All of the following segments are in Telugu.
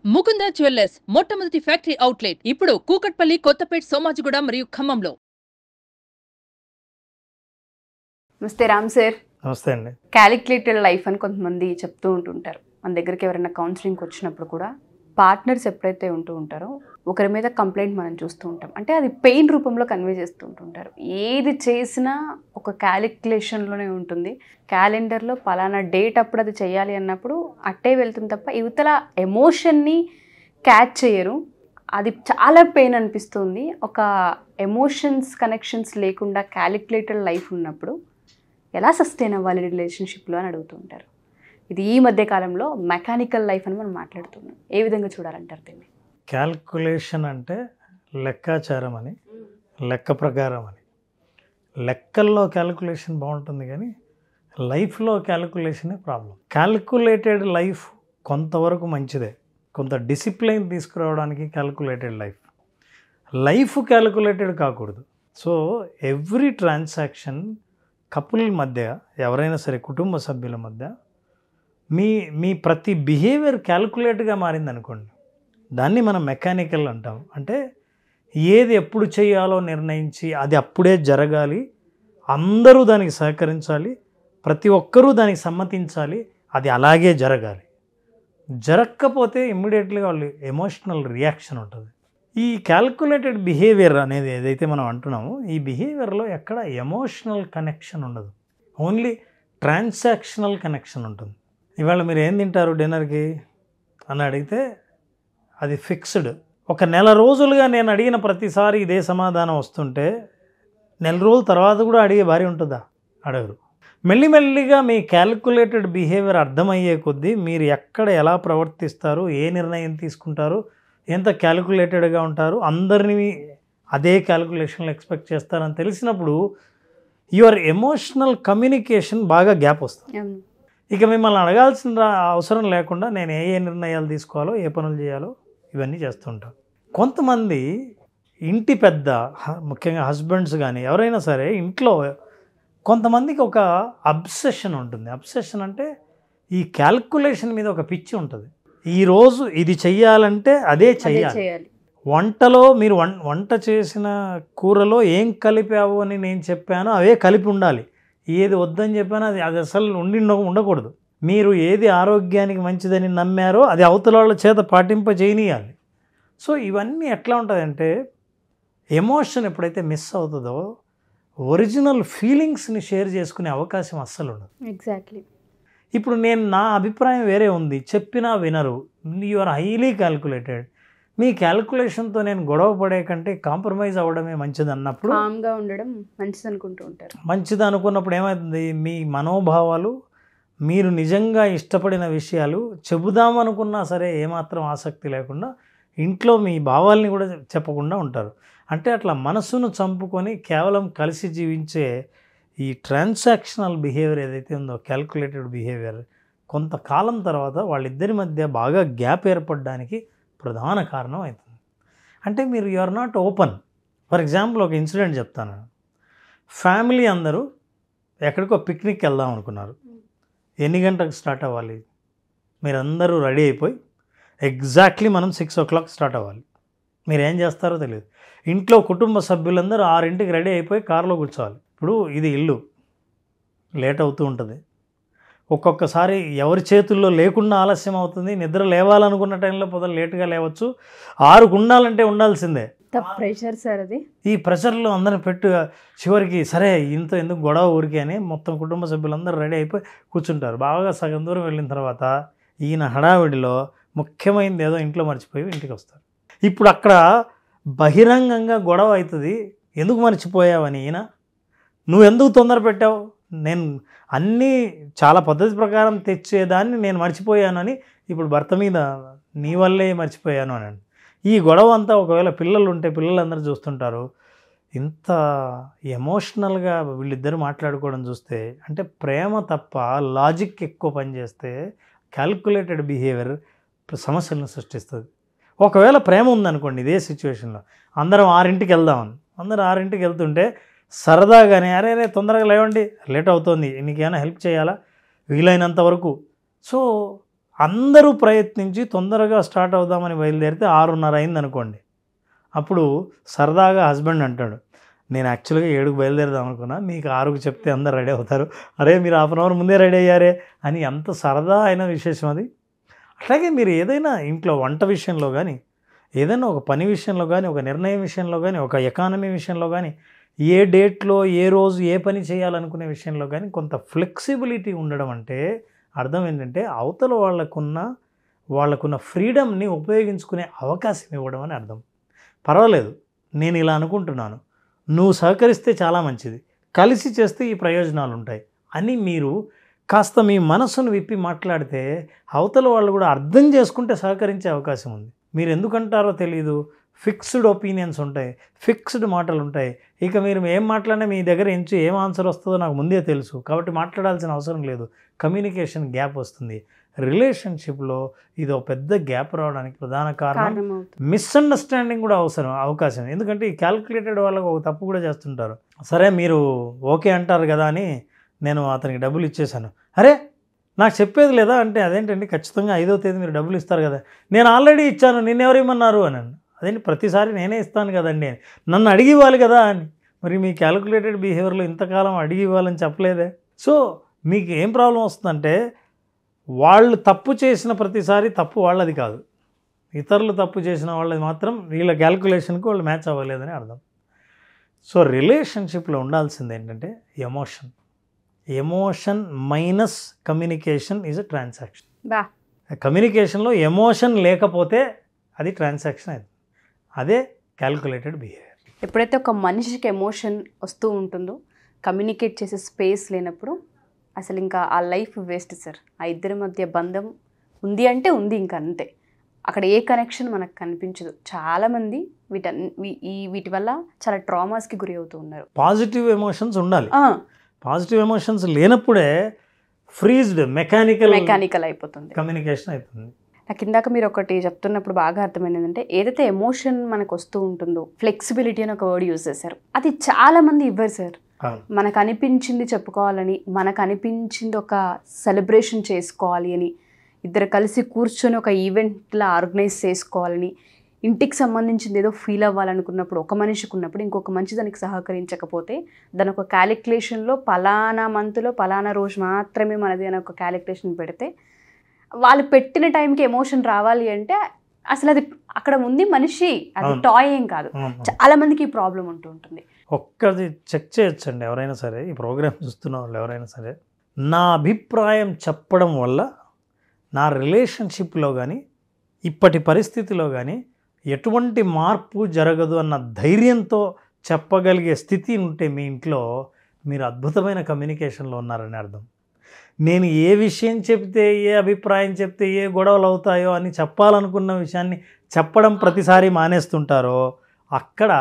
ముకుంద జ్యువెల్లర్స్ మొట్టమొదటి ఫ్యాక్టరీ అవుట్లెట్ ఇప్పుడు కూకట్పల్లి, కొత్తపేట్, సోమాజిగూడ మరియు ఖమ్మంలో. నమస్తే రామ్ సార్. నమస్తే అండి. క్యాలిక్యులేటెడ్ లైఫ్ అని కొంతమంది చెప్తూ ఉంటుంటారు. మన దగ్గరికి ఎవరైనా కౌన్సిలింగ్కి వచ్చినప్పుడు కూడా పార్ట్నర్స్ ఎప్పుడైతే ఉంటూ ఉంటారో ఒకరి మీద కంప్లైంట్ మనం చూస్తూ ఉంటాం. అంటే అది పెయిన్ రూపంలో కన్వే చేస్తూ ఉంటుంటారు. ఏది చేసినా ఒక క్యాలిక్యులేషన్లోనే ఉంటుంది. క్యాలెండర్లో పలానా డేట్ అప్పుడు అది చేయాలి అన్నప్పుడు అట్టే వెళ్తుంది తప్ప యువతల ఎమోషన్ని క్యాచ్ చేయరు. అది చాలా పెయిన్ అనిపిస్తుంది. ఒక ఎమోషన్స్ కనెక్షన్స్ లేకుండా క్యాలిక్యులేటెడ్ లైఫ్ ఉన్నప్పుడు ఎలా సస్టైన్ అవ్వాలి రిలేషన్షిప్లో అని అడుగుతూ ఉంటారు. ఇది ఈ మధ్య కాలంలో మెకానికల్ లైఫ్ అని మనం మాట్లాడుతున్నాం. ఏ విధంగా చూడాలంటారు దీన్ని? క్యాల్కులేషన్ అంటే లెక్కాచారం అని, లెక్క ప్రకారం అని. లెక్కల్లో క్యాల్కులేషన్ బాగుంటుంది కానీ లైఫ్లో క్యాల్కులేషనే ప్రాబ్లం. క్యాల్కులేటెడ్ లైఫ్ కొంతవరకు మంచిదే, కొంత డిసిప్లైన్ తీసుకురావడానికి క్యాల్కులేటెడ్ లైఫ్ క్యాల్కులేటెడ్ కాకూడదు. సో ఎవ్రీ ట్రాన్సాక్షన్ కపుల్ మధ్య, ఎవరైనా సరే కుటుంబ సభ్యుల మధ్య మీ ప్రతి బిహేవియర్ క్యాల్కులేట్గా మారిందనుకోండి, దాన్ని మనం మెకానికల్ అంటాం. అంటే ఏది ఎప్పుడు చేయాలో నిర్ణయించి అది అప్పుడే జరగాలి, అందరూ దానికి సహకరించాలి, ప్రతి ఒక్కరూ దానికి సమ్మతించాలి, అది అలాగే జరగాలి. జరగకపోతే ఇమ్మీడియట్గా వాళ్ళు ఎమోషనల్ రియాక్షన్ ఉంటుంది. ఈ క్యాల్కులేటెడ్ బిహేవియర్ అనేది ఏదైతే మనం అంటున్నామో, ఈ బిహేవియర్లో ఎక్కడ ఎమోషనల్ కనెక్షన్ ఉండదు, ఓన్లీ ట్రాన్సాక్షనల్ కనెక్షన్ ఉంటుంది. ఇవాళ మీరు ఏం తింటారు డిన్నర్కి అని అడిగితే అది ఫిక్స్డ్. ఒక నెల రోజులుగా నేను అడిగిన ప్రతిసారి ఇదే సమాధానం వస్తుంటే నెల రోజుల తర్వాత కూడా అడిగే భార్య ఉంటుందా? అడగరు. మెల్లిమెల్లిగా మీ క్యాల్కులేటెడ్ బిహేవియర్ అర్థమయ్యే కొద్దీ మీరు ఎక్కడ ఎలా ప్రవర్తిస్తారు, ఏ నిర్ణయం తీసుకుంటారు, ఎంత క్యాల్కులేటెడ్గా ఉంటారు, అందరినీ అదే క్యాల్కులేషన్లో ఎక్స్పెక్ట్ చేస్తారని తెలిసినప్పుడు యువర్ ఎమోషనల్ కమ్యూనికేషన్ బాగా గ్యాప్ వస్తుంది. ఇక మిమ్మల్ని అడగాల్సిన అవసరం లేకుండా నేను ఏ నిర్ణయాలు తీసుకోవాలో, ఏ పనులు చేయాలో ఇవన్నీ చేస్తుంటాను. కొంతమంది ఇంటి పెద్ద, ముఖ్యంగా హస్బెండ్స్ కానీ ఎవరైనా సరే ఇంట్లో కొంతమందికి ఒక అబ్సెషన్ ఉంటుంది. అబ్సెషన్ అంటే ఈ క్యాల్కులేషన్ మీద ఒక పిచ్చి ఉంటుంది. ఈరోజు ఇది చెయ్యాలంటే అదే చెయ్యాలి. వంటలో మీరు వంట చేసిన కూరలో ఏం కలిపావు అని నేను చెప్పానో అవే కలిపి ఉండాలి. ఏది వద్దని చెప్పానో అది అసలు ఉండకూడదు. మీరు ఏది ఆరోగ్యానికి మంచిదని నమ్మారో అది అవతల వాళ్ళ చేత పాటింప చేయనీయాలి. సో ఇవన్నీ ఎట్లా ఉంటుందంటే, ఎమోషన్ ఎప్పుడైతే మిస్ అవుతుందో ఒరిజినల్ ఫీలింగ్స్ని షేర్ చేసుకునే అవకాశం అస్సలు ఉండదు. ఎగ్జాక్ట్లీ. ఇప్పుడు నా అభిప్రాయం వేరే ఉంది, చెప్పినా వినరు. You are highly calculated. మీ క్యాల్కులేషన్తో నేను గొడవ పడే కంటే కాంప్రమైజ్ అవ్వడమే మంచిది అన్నప్పుడు, కామ్గా ఉండడం మంచిది అనుకుంటూ ఉంటారు. మంచిది అనుకున్నప్పుడు ఏమవుతుంది, మీ మనోభావాలు, మీరు నిజంగా ఇష్టపడిన విషయాలు చెబుదామనుకున్నా సరే ఏమాత్రం ఆసక్తి లేకుండా ఇంట్లో మీ భావాల్ని కూడా చెప్పకుండా ఉంటారు. అంటే అట్లా మనసును చంపుకొని కేవలం కలిసి జీవించే ఈ ట్రాన్సాక్షనల్ బిహేవియర్ ఏదైతే ఉందో, క్యాల్కులేటెడ్ బిహేవియర్, కొంతకాలం తర్వాత వాళ్ళిద్దరి మధ్య బాగా గ్యాప్ ఏర్పడడానికి ప్రధాన కారణం అవుతుంది. అంటే మీరు you are not open. For example ఒక ఇన్సిడెంట్ చెప్తాను. ఫ్యామిలీ అందరూ ఎక్కడికో పిక్నిక్ వెళ్దాం అనుకున్నారు. ఎన్ని గంటలకు స్టార్ట్ అవ్వాలి? మీరందరూ రెడీ అయిపోయి ఎగ్జాక్ట్లీ మనం 6 o'clock స్టార్ట్ అవ్వాలి. మీరు ఏం చేస్తారో తెలియదు. ఇంట్లో కుటుంబ సభ్యులందరూ 6ంటికి రెడీ అయిపోయి కారులో కూర్చోవాలి. ఇప్పుడు ఇది ఇల్లు, లేట్ అవుతూ ఉంటుంది. ఒక్కొక్కసారి ఎవరి చేతుల్లో లేకుండా ఆలస్యం అవుతుంది. నిద్ర లేవాలనుకున్న టైంలో పొద్దున లేటుగా లేవచ్చు. 6కు ఉండాలంటే ఉండాల్సిందే. ప్రెషర్ సార్ అది. ఈ ప్రెషర్లో అందరిని పెట్టు చివరికి సరే ఇంత ఎందుకు గొడవ ఊరికి అని మొత్తం కుటుంబ సభ్యులందరూ రెడీ అయిపోయి కూర్చుంటారు. బాగా సగం దూరం వెళ్ళిన తర్వాత ఈయన హడావిడిలో ముఖ్యమైనది ఏదో ఇంట్లో మర్చిపోయి ఇంటికి వస్తారు. ఇప్పుడు అక్కడ బహిరంగంగా గొడవ అవుతుంది. ఎందుకు మర్చిపోయావని ఈయన, నువ్వెందుకు తొందర పెట్టావు, నేను అన్నీ చాలా పద్ధతి ప్రకారం తెచ్చేదాన్ని నేను మర్చిపోయానని ఇప్పుడు భర్త మీద నీ వల్లే మర్చిపోయాను అని. ఈ గొడవ అంతా ఒకవేళ పిల్లలు ఉంటే పిల్లలందరూ చూస్తుంటారు. ఇంత ఎమోషనల్గా వీళ్ళిద్దరు మాట్లాడుకోవడం చూస్తే, అంటే ప్రేమ తప్ప లాజిక్ ఎక్కువ పనిచేస్తే క్యాల్కులేటెడ్ బిహేవియర్ సమస్యలను సృష్టిస్తుంది. ఒకవేళ ప్రేమ ఉందనుకోండి, ఇదే సిచ్యువేషన్లో అందరం 6ంటికి వెళ్దామని, అందరూ 6ంటికి వెళ్తుంటే సరదాగానే అరే తొందరగా లేవండి, లేట్ అవుతుంది, నీకేమైనా హెల్ప్ చేయాలా, వీలైనంత వరకు. సో అందరూ ప్రయత్నించి తొందరగా స్టార్ట్ అవుదామని బయలుదేరితే 6:30 అయింది అనుకోండి. అప్పుడు సరదాగా హస్బెండ్ అంటాడు, నేను యాక్చువల్గా 7కి బయలుదేరదాం అనుకున్నా, మీకు 6కి చెప్తే అందరు రెడీ అవుతారు, అరే మీరు హాఫ్ అన్ అవర్ ముందే రెడీ అయ్యారే అని. ఎంత సరదా అయిన విశేషం అది. అట్లాగే మీరు ఏదైనా ఇంట్లో వంట విషయంలో కానీ, ఏదైనా ఒక పని విషయంలో కానీ, ఒక నిర్ణయం విషయంలో కానీ, ఒక ఎకానమీ విషయంలో కానీ, ఏ డేట్లో ఏ రోజు ఏ పని చేయాలనుకునే విషయంలో కానీ కొంత ఫ్లెక్సిబిలిటీ ఉండడం అంటే అర్థం ఏంటంటే అవతల వాళ్ళకున్న ఫ్రీడమ్ని ఉపయోగించుకునే అవకాశం ఇవ్వడం అని అర్థం. పర్వాలేదు, నేను ఇలా అనుకుంటున్నాను, నువ్వు సహకరిస్తే చాలా మంచిది, కలిసి చేస్తే ఈ ప్రయోజనాలు ఉంటాయి అని మీరు కాస్త మీ మనసును విప్పి మాట్లాడితే అవతల వాళ్ళు కూడా అర్థం చేసుకుంటే సహకరించే అవకాశం ఉంది. మీరు ఎందుకంటారో తెలీదు, ఫిక్స్డ్ ఒపీనియన్స్ ఉంటాయి, ఫిక్స్డ్ మాటలు ఉంటాయి. ఇక మీరు ఏం మాట్లాడినా మీ దగ్గర ఏం ఆన్సర్ వస్తుందో నాకు ముందే తెలుసు, కాబట్టి మాట్లాడాల్సిన అవసరం లేదు. కమ్యూనికేషన్ గ్యాప్ వస్తుంది. రిలేషన్షిప్లో ఇది ఒక పెద్ద గ్యాప్ రావడానికి ప్రధాన కారణం మిస్అండర్స్టాండింగ్ కూడా అవకాశం. ఎందుకంటే ఈ క్యాల్కులేటెడ్ వాళ్ళకు ఒక తప్పు కూడా చేస్తుంటారు. సరే మీరు ఓకే అంటారు కదా అని నేను అతనికి డబ్బులు ఇచ్చేశాను, అరే నాకు చెప్పేది లేదా అంటే, అదేంటండి ఖచ్చితంగా 5వ తేదీ మీరు డబ్బులు ఇస్తారు కదా, నేను ఆల్రెడీ ఇచ్చాను, నిన్నెవరు ఇమ్మన్నారు అని. అదేంటి ప్రతిసారి నేనే ఇస్తాను కదండి అని, నన్ను అడిగి ఇవ్వాలి కదా అని. మరి మీ క్యాలిక్యులేటెడ్ బిహేవియర్లో ఇంతకాలం అడిగి ఇవ్వాలని చెప్పలేదే. సో మీకు ఏం ప్రాబ్లం వస్తుందంటే, వాళ్ళు తప్పు చేసిన ప్రతిసారి తప్పు వాళ్ళది కాదు, ఇతరులు తప్పు చేసిన వాళ్ళది మాత్రం వీళ్ళ క్యాల్కులేషన్కి వాళ్ళు మ్యాచ్ అవ్వలేదని అర్థం. సో రిలేషన్షిప్లో ఉండాల్సింది ఏంటంటే emotion minus communication is a transaction. కమ్యూనికేషన్లో ఎమోషన్ లేకపోతే అది ట్రాన్సాక్షన్ అయింది, అదే క్యాల్కులేటెడ్ బిహేవియర్. ఎప్పుడైతే ఒక మనిషికి ఎమోషన్ వస్తూ ఉంటుందో, కమ్యూనికేట్ చేసే స్పేస్ లేనప్పుడు అసలు ఇంకా ఆ లైఫ్ వేస్ట్ సార్. ఆ ఇద్దరి మధ్య బంధం ఉంది అంటే ఉంది, ఇంకా అంతే. అక్కడ ఏ కనెక్షన్ మనకు కనిపించదు. చాలామంది వీటి వల్ల చాలా ట్రామాస్కి గురి అవుతూ ఉన్నారు. పాజిటివ్ ఎమోషన్స్ ఉండాలి. పాజిటివ్ ఎమోషన్స్ లేనప్పుడే ఫ్రీజ్డ్ మెకానికల్ అయిపోతుంది, కమ్యూనికేషన్ అయిపోతుంది. నాకు ఇందాక మీరు ఒకటి చెప్తున్నప్పుడు బాగా అర్థమైంది ఏంటంటే, ఏదైతే ఎమోషన్ మనకు వస్తూ ఉంటుందో, ఫ్లెక్సిబిలిటీ అని ఒక వర్డ్ యూజ్ చేశారు, అది చాలా మంది ఇవ్వరు సార్. మనకు అనిపించింది చెప్పుకోవాలని, మనకు అనిపించింది ఒక సెలబ్రేషన్ చేసుకోవాలి అని, ఇద్దరు కలిసి కూర్చొని ఒక ఈవెంట్లా ఆర్గనైజ్ చేసుకోవాలని, ఇంటికి సంబంధించింది ఏదో ఫీల్ అవ్వాలనుకున్నప్పుడు ఒక మనిషికి ఉన్నప్పుడు ఇంకొక మనిషి దానికి సహకరించకపోతే, దాని ఒక క్యాలిక్యులేషన్లో పలానా మంత్లో పలానా రోజు మాత్రమే మనది అని ఒక క్యాలిక్యులేషన్ పెడితే, వాళ్ళు పెట్టిన టైంకి ఎమోషన్ రావాలి అంటే అసలు అది అక్కడ ఉంది మనిషి, అది టాయ్ ఏం కాదు. చాలా మందికి ఈ ప్రాబ్లం ఉంటూ ఉంటుంది. ఒక్కది చెక్ చేయొచ్చండి ఎవరైనా సరే, ఈ ప్రోగ్రామ్ చూస్తున్న వాళ్ళు ఎవరైనా సరే, నా అభిప్రాయం చెప్పడం వల్ల నా రిలేషన్షిప్లో కానీ ఇప్పటి పరిస్థితిలో కానీ ఎటువంటి మార్పు జరగదు అన్న ధైర్యంతో చెప్పగలిగే స్థితి ఉంటే మీ ఇంట్లో మీరు అద్భుతమైన కమ్యూనికేషన్లో ఉన్నారని అర్థం. నేను ఏ విషయం చెప్తే, ఏ అభిప్రాయం చెప్తే ఏ గొడవలు అవుతాయో అని చెప్పాలనుకున్న విషయాన్ని చెప్పడం ప్రతిసారి మానేస్తుంటారో అక్కడ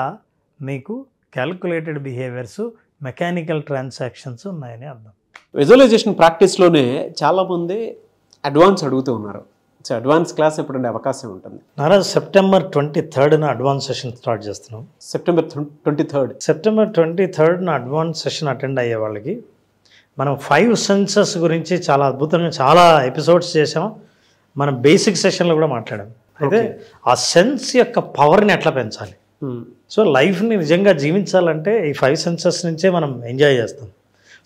మీకు క్యాల్కులేటెడ్ బిహేవియర్స్, మెకానికల్ ట్రాన్సాక్షన్స్ ఉన్నాయని అర్థం. విజువలైజేషన్ ప్రాక్టీస్లోనే చాలామంది అడ్వాన్స్ అడుగుతూ ఉన్నారు. సో అడ్వాన్స్ క్లాస్ ఎప్పుడంటే అవకాశం ఉంటుంది? నారాజ్ September 23rd advance session start చేస్తున్నాం. September 23rd advance session attend అయ్యే వాళ్ళకి మనం 5 సెన్సెస్ గురించి చాలా అద్భుతంగా చాలా ఎపిసోడ్స్ చేసాం. మనం బేసిక్ సెషన్లో కూడా మాట్లాడాం. అయితే ఆ సెన్స్ యొక్క పవర్ని ఎట్లా పెంచాలి, సో లైఫ్ని నిజంగా జీవించాలంటే ఈ 5 సెన్సెస్ నుంచే మనం ఎంజాయ్ చేస్తాం.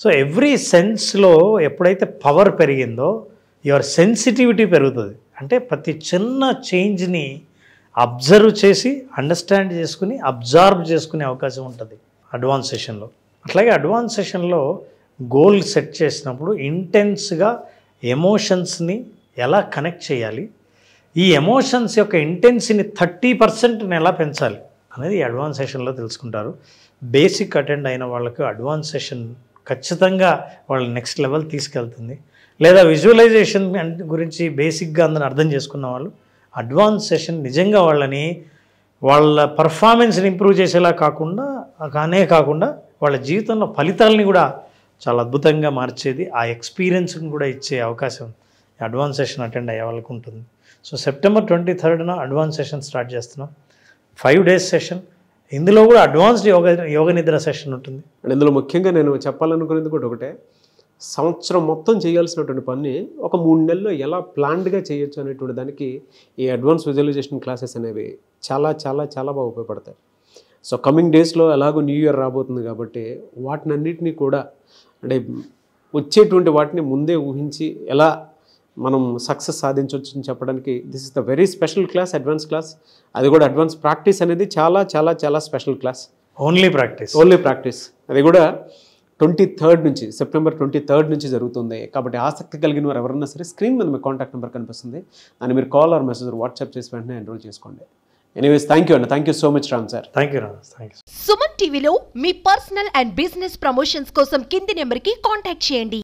సో ఎవ్రీ సెన్స్లో ఎప్పుడైతే పవర్ పెరిగిందో యువర్ సెన్సిటివిటీ పెరుగుతుంది. అంటే ప్రతి చిన్న చేంజ్ని అబ్జర్వ్ చేసి అండర్స్టాండ్ చేసుకుని అబ్జార్బ్ చేసుకునే అవకాశం ఉంటుంది అడ్వాన్స్ సెషన్లో. అట్లాగే అడ్వాన్స్ సెషన్లో గోల్ సెట్ చేసినప్పుడు ఇంటెన్స్గా ఎమోషన్స్ని ఎలా కనెక్ట్ చేయాలి, ఈ ఎమోషన్స్ యొక్క ఇంటెన్స్ని 30% ఎలా పెంచాలి అనేది అడ్వాన్స్ సెషన్లో తెలుసుకుంటారు. బేసిక్ అటెండ్ అయిన వాళ్ళకు అడ్వాన్స్ సెషన్ ఖచ్చితంగా వాళ్ళ నెక్స్ట్ లెవెల్ తీసుకెళ్తుంది. లేదా విజువలైజేషన్ గురించి బేసిక్గా అందరూ అర్థం చేసుకున్న వాళ్ళు అడ్వాన్స్ సెషన్ నిజంగా వాళ్ళ పర్ఫార్మెన్స్ని ఇంప్రూవ్ చేసేలా కాకుండా వాళ్ళ జీవితంలో ఫలితాలని కూడా చాలా అద్భుతంగా మార్చేది, ఆ ఎక్స్పీరియన్స్ని కూడా ఇచ్చే అవకాశం అడ్వాన్స్ సెషన్ అటెండ్ అయ్యే వాళ్ళకు ఉంటుంది. So September 23rd advance session start చేస్తున్నాం. 5 days సెషన్. ఇందులో కూడా అడ్వాన్స్డ్ యోగ నిద్ర సెషన్ ఉంటుంది. ఇందులో ముఖ్యంగా నేను చెప్పాలనుకునేది కూడా ఒకటే, సంవత్సరం మొత్తం చేయాల్సినటువంటి పని ఒక 3 నెలల్లో ఎలా ప్లాన్డ్గా చేయొచ్చు అనేటువంటి దానికి ఈ అడ్వాన్స్ విజువలైజేషన్ క్లాసెస్ అనేవి చాలా చాలా చాలా బాగా ఉపయోగపడతాయి. సో కమింగ్ డేస్లో ఎలాగో న్యూ ఇయర్ రాబోతుంది కాబట్టి వాటినన్నిటినీ కూడా అంటే వచ్చేటువంటి వాటిని ముందే ఊహించి ఎలా మనం సక్సెస్ సాధించవచ్చు అని చెప్పడానికి this is the very special class, advance class. అది కూడా అడ్వాన్స్ ప్రాక్టీస్ అనేది చాలా చాలా చాలా స్పెషల్ క్లాస్. ఓన్లీ ప్రాక్టీస్ అది కూడా 23rd నుంచి, సెప్టెంబర్ 23rd నుంచి జరుగుతుంది. కాబట్టి ఆసక్తి కలిగిన వారు ఎవరన్నా సరే స్క్రీన్ మీద మీ కాంటాక్ట్ నెంబర్ కనిపిస్తుంది, దాన్ని మీరు కాల్ ఆర్ మెసేజ్ వాట్సాప్ చేసి వెంటనే ఎన్రోల్ చేసుకోండి. ఎనీవేస్ థ్యాంక్ యూ అండి, thank you so much Ram sir. Thank you Ram, thank you. Suman టీవీలో మీ పర్సనల్ అండ్ బిజినెస్ ప్రమోషన్స్ కోసం కింది నెంబర్కి కాంటాక్ట్ చేయండి.